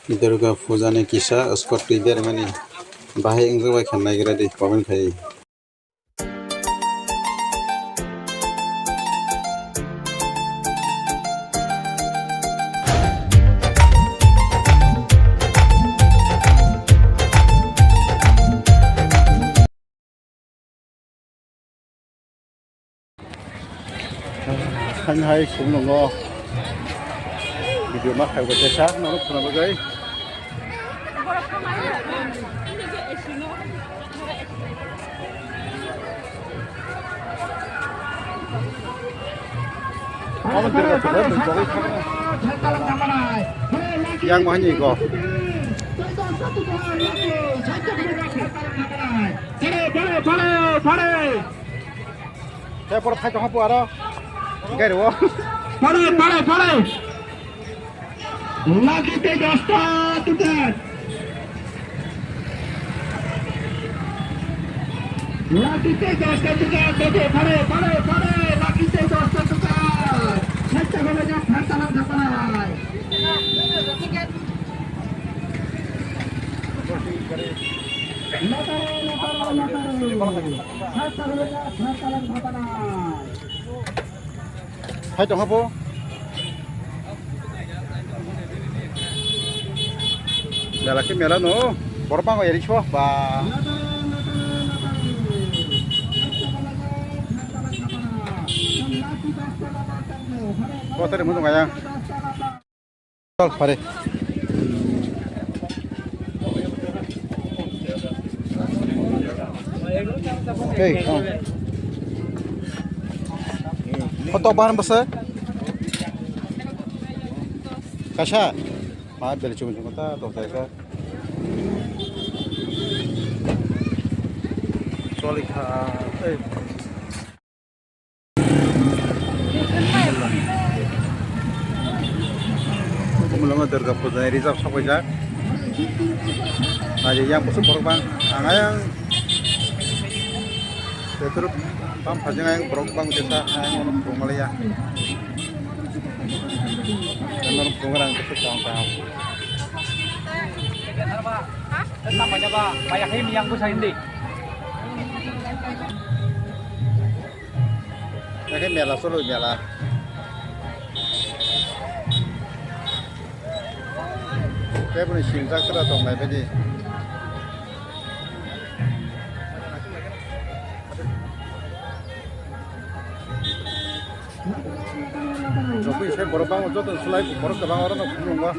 Durga Puja ni kisah skot tiber mani bahaya yang gue kan naik di komen kayak kan hai sung nongo video mak hai gue cesak nong pernah bagai yang mana ini kok? Saya pernah thay trong apa ada? Gak ada. Pare. Lagi 3 tugas. Lagi 3 tugas. Pare. Lagi 3 tugas. Saya bolehnya hantaran kapan? Thay trong apa? Dah lagi merah no. Berapa kau jadi cua? Ba. Kau tadi mau tunggu ya? Tol, pare. Hey, foto barang besar? Kasha? Maaf dari cuma ta, atau saya Solika, Mulai Durga Puja Rizal Sokoja. Aja yang busuk borok bang, yang terus pam pajang yang borok bang desa yang orang Malaysia. Orang Bungarang itu tahun-tahun. Namanya Pak Payahim yang Busa Hindi. Ini mela solo mela. Kayak punya simsak terus atau nggak bedi. Tapi saya baru bangun tuh selain baru ke bangun orang belum nggak.